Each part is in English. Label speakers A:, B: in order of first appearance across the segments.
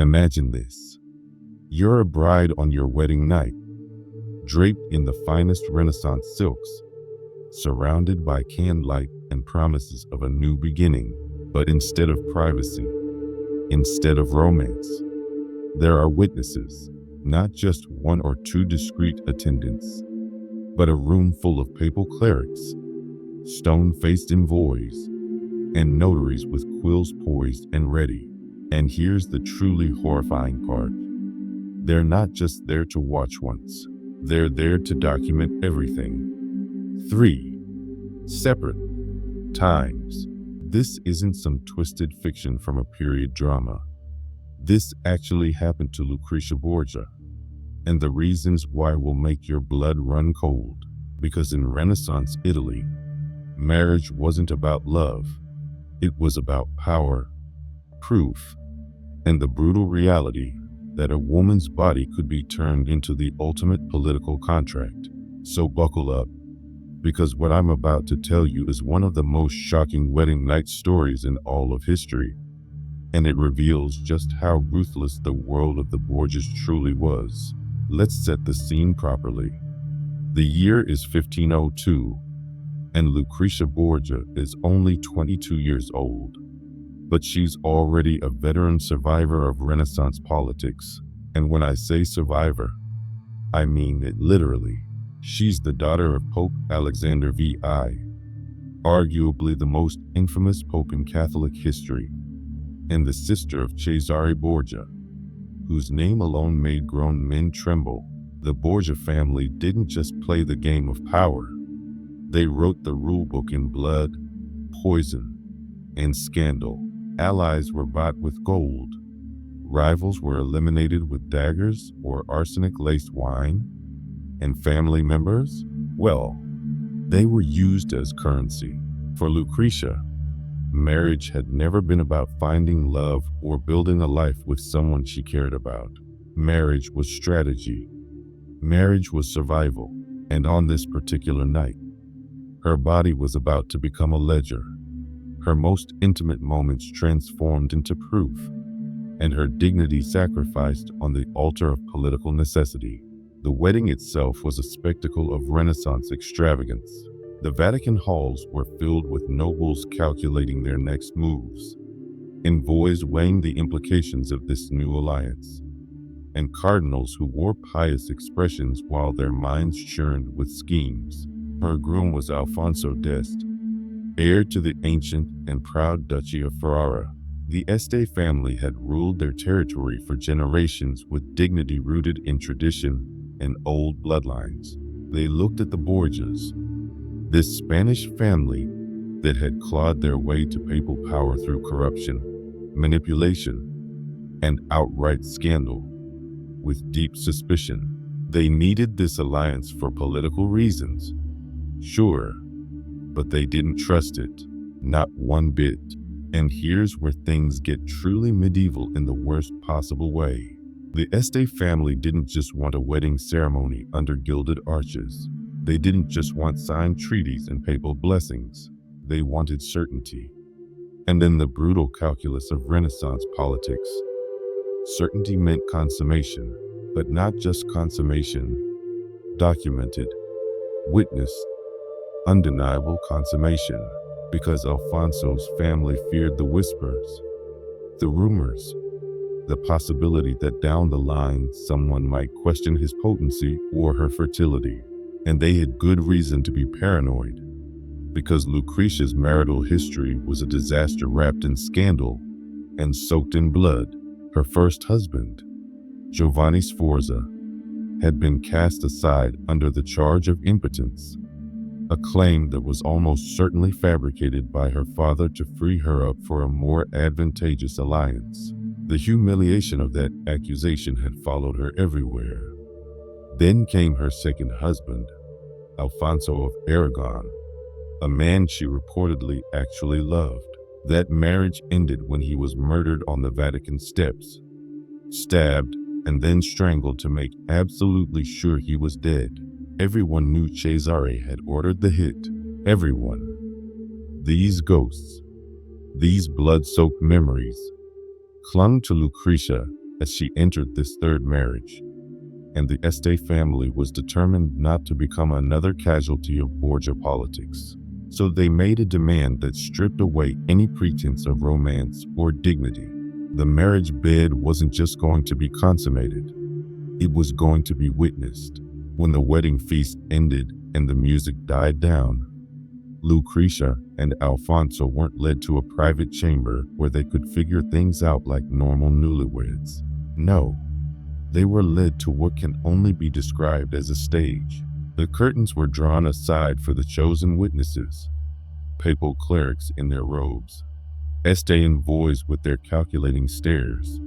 A: Imagine this. You're a bride on your wedding night, draped in the finest Renaissance silks, surrounded by candlelight and promises of a new beginning. But instead of privacy, instead of romance, there are witnesses, not just one or two discreet attendants, but a room full of papal clerics, stone-faced envoys, and notaries with quills poised and ready. And here's the truly horrifying part. They're not just there to watch once. They're there to document everything. 3 separate times. This isn't some twisted fiction from a period drama. This actually happened to Lucrezia Borgia. And the reasons why will make your blood run cold. Because in Renaissance Italy, marriage wasn't about love. It was about power, proof, and the brutal reality that a woman's body could be turned into the ultimate political contract. So buckle up, because what I'm about to tell you is one of the most shocking wedding night stories in all of history, and it reveals just how ruthless the world of the Borgias truly was. Let's set the scene properly. The year is 1502, and Lucrezia Borgia is only 22 years old. But she's already a veteran survivor of Renaissance politics. And when I say survivor, I mean it literally. She's the daughter of Pope Alexander VI, arguably the most infamous pope in Catholic history, and the sister of Cesare Borgia, whose name alone made grown men tremble. The Borgia family didn't just play the game of power. They wrote the rulebook in blood, poison, and scandal. Allies were bought with gold. Rivals were eliminated with daggers or arsenic-laced wine. And family members? Well, they were used as currency. For Lucrezia, marriage had never been about finding love or building a life with someone she cared about. Marriage was strategy. Marriage was survival. And on this particular night, her body was about to become a ledger. Her most intimate moments transformed into proof, and her dignity sacrificed on the altar of political necessity. The wedding itself was a spectacle of Renaissance extravagance. The Vatican halls were filled with nobles calculating their next moves, envoys weighing the implications of this new alliance, and cardinals who wore pious expressions while their minds churned with schemes. Her groom was Alfonso d'Este, heir to the ancient and proud Duchy of Ferrara. The Este family had ruled their territory for generations with dignity rooted in tradition and old bloodlines. They looked at the Borgias, this Spanish family that had clawed their way to papal power through corruption, manipulation, and outright scandal, with deep suspicion. They needed this alliance for political reasons, sure, but they didn't trust it, not one bit. And here's where things get truly medieval in the worst possible way. The Este family didn't just want a wedding ceremony under gilded arches. They didn't just want signed treaties and papal blessings. They wanted certainty. And in the brutal calculus of Renaissance politics, certainty meant consummation, but not just consummation. Documented, witnessed, undeniable consummation. Because Alfonso's family feared the whispers, the rumors, the possibility that down the line someone might question his potency or her fertility. And they had good reason to be paranoid, because Lucrezia's marital history was a disaster wrapped in scandal and soaked in blood. Her first husband, Giovanni Sforza, had been cast aside under the charge of impotence, a claim that was almost certainly fabricated by her father to free her up for a more advantageous alliance. The humiliation of that accusation had followed her everywhere. Then came her second husband, Alfonso of Aragon, a man she reportedly actually loved. That marriage ended when he was murdered on the Vatican steps, stabbed and then strangled to make absolutely sure he was dead. Everyone knew Cesare had ordered the hit. Everyone. These ghosts, these blood-soaked memories, clung to Lucrezia as she entered this third marriage, and the Este family was determined not to become another casualty of Borgia politics. So they made a demand that stripped away any pretense of romance or dignity. The marriage bed wasn't just going to be consummated, it was going to be witnessed. When the wedding feast ended and the music died down, Lucrezia and Alfonso weren't led to a private chamber where they could figure things out like normal newlyweds. No, they were led to what can only be described as a stage. The curtains were drawn aside for the chosen witnesses, papal clerics in their robes, Este envoys with their calculating stares,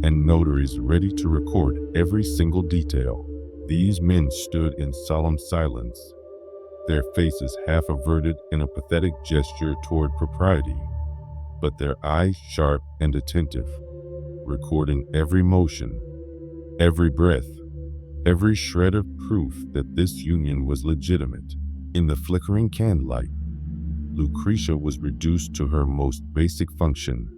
A: and notaries ready to record every single detail. These men stood in solemn silence, their faces half averted in a pathetic gesture toward propriety, but their eyes sharp and attentive, recording every motion, every breath, every shred of proof that this union was legitimate. In the flickering candlelight, Lucrezia was reduced to her most basic function,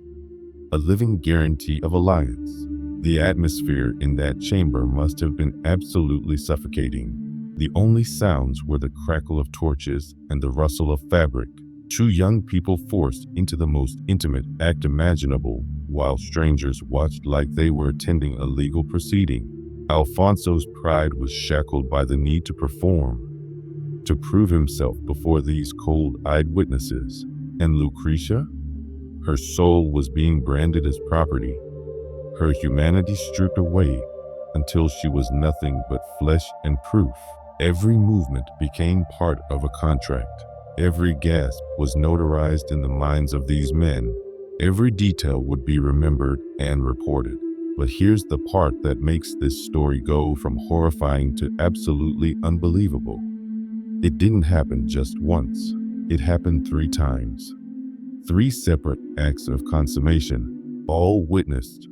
A: a living guarantee of alliance. The atmosphere in that chamber must have been absolutely suffocating. The only sounds were the crackle of torches and the rustle of fabric. Two young people forced into the most intimate act imaginable, while strangers watched like they were attending a legal proceeding. Alfonso's pride was shackled by the need to perform, to prove himself before these cold-eyed witnesses. And Lucrezia? Her soul was being branded as property, her humanity stripped away until she was nothing but flesh and proof. Every movement became part of a contract. Every gasp was notarized in the minds of these men. Every detail would be remembered and reported. But here's the part that makes this story go from horrifying to absolutely unbelievable. It didn't happen just once. It happened 3 times. 3 separate acts of consummation, all witnessed,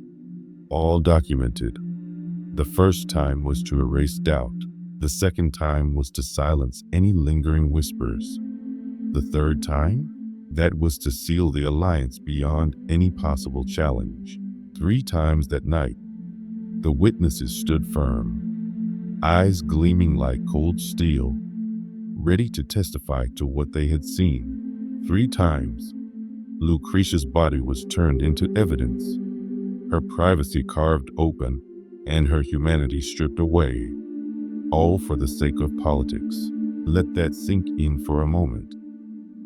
A: all documented. The first time was to erase doubt. The second time was to silence any lingering whispers. The third time? That was to seal the alliance beyond any possible challenge. 3 times that night, the witnesses stood firm, eyes gleaming like cold steel, ready to testify to what they had seen. 3 times, Lucrezia's body was turned into evidence, her privacy carved open, and her humanity stripped away, all for the sake of politics. Let that sink in for a moment.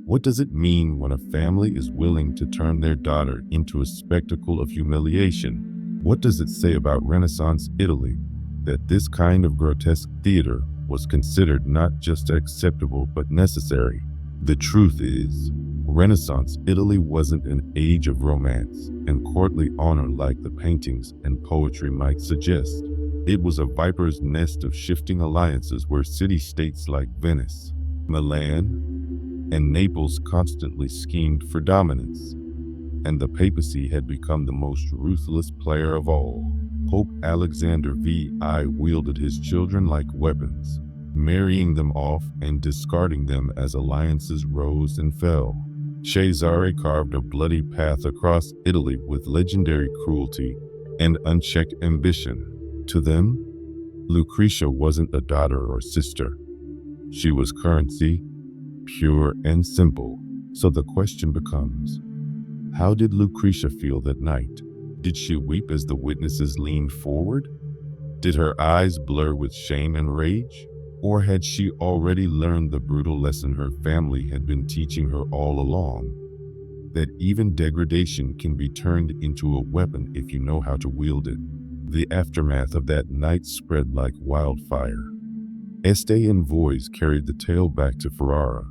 A: What does it mean when a family is willing to turn their daughter into a spectacle of humiliation? What does it say about Renaissance Italy that this kind of grotesque theater was considered not just acceptable but necessary? The truth is, Renaissance Italy wasn't an age of romance and courtly honor like the paintings and poetry might suggest. It was a viper's nest of shifting alliances where city-states like Venice, Milan, and Naples constantly schemed for dominance, and the papacy had become the most ruthless player of all. Pope Alexander VI wielded his children like weapons, marrying them off and discarding them as alliances rose and fell. Cesare carved a bloody path across Italy with legendary cruelty and unchecked ambition. To them, Lucrezia wasn't a daughter or sister. She was currency, pure and simple. So the question becomes, how did Lucrezia feel that night? Did she weep as the witnesses leaned forward? Did her eyes blur with shame and rage? Or had she already learned the brutal lesson her family had been teaching her all along? That even degradation can be turned into a weapon if you know how to wield it. The aftermath of that night spread like wildfire. Este envoys carried the tale back to Ferrara.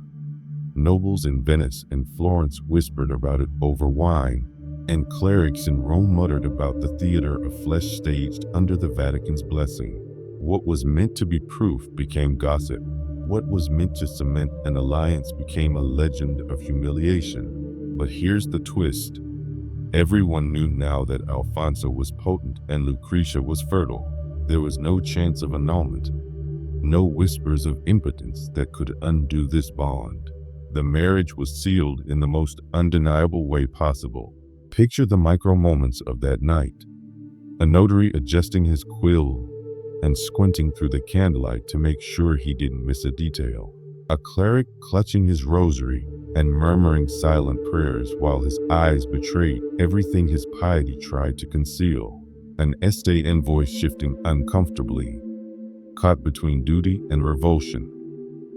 A: Nobles in Venice and Florence whispered about it over wine, and clerics in Rome muttered about the theater of flesh staged under the Vatican's blessing. What was meant to be proof became gossip. What was meant to cement an alliance became a legend of humiliation. But here's the twist. Everyone knew now that Alfonso was potent and Lucrezia was fertile. There was no chance of annulment, no whispers of impotence that could undo this bond. The marriage was sealed in the most undeniable way possible. Picture the micro moments of that night. a notary adjusting his quill and squinting through the candlelight to make sure he didn't miss a detail, a cleric clutching his rosary and murmuring silent prayers while his eyes betrayed everything his piety tried to conceal, an estate envoy shifting uncomfortably, caught between duty and revulsion,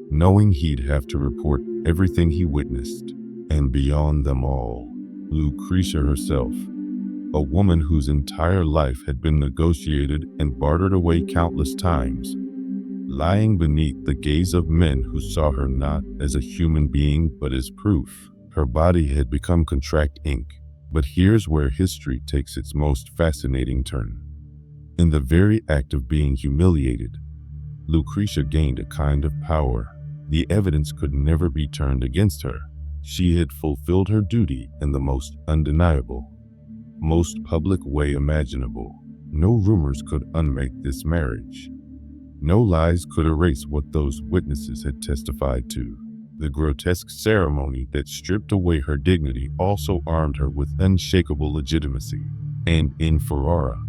A: knowing he'd have to report everything he witnessed, and beyond them all, Lucrezia herself, a woman whose entire life had been negotiated and bartered away countless times, lying beneath the gaze of men who saw her not as a human being but as proof. Her body had become contract ink, but here's where history takes its most fascinating turn. In the very act of being humiliated, Lucrezia gained a kind of power. The evidence could never be turned against her. She had fulfilled her duty in the most undeniable, most public way imaginable. No rumors could unmake this marriage. No lies could erase what those witnesses had testified to. The grotesque ceremony that stripped away her dignity also armed her with unshakable legitimacy. And in Ferrara,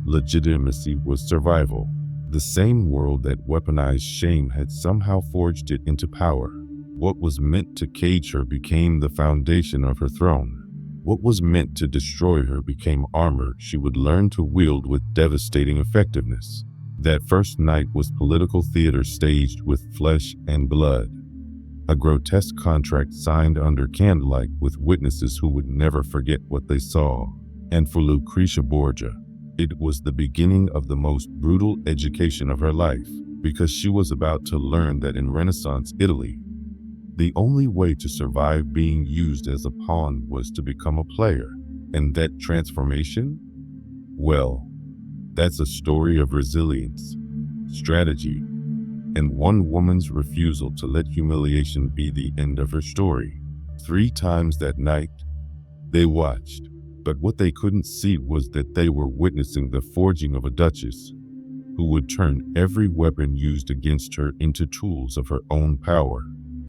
A: legitimacy was survival. The same world that weaponized shame had somehow forged it into power. What was meant to cage her became the foundation of her throne. What was meant to destroy her became armor she would learn to wield with devastating effectiveness. That first night was political theater staged with flesh and blood. A grotesque contract signed under candlelight with witnesses who would never forget what they saw. And for Lucrezia Borgia, it was the beginning of the most brutal education of her life, because she was about to learn that in Renaissance Italy, the only way to survive being used as a pawn was to become a player. And that transformation? Well, that's a story of resilience, strategy, and one woman's refusal to let humiliation be the end of her story. 3 times that night, they watched, but what they couldn't see was that they were witnessing the forging of a duchess who would turn every weapon used against her into tools of her own power.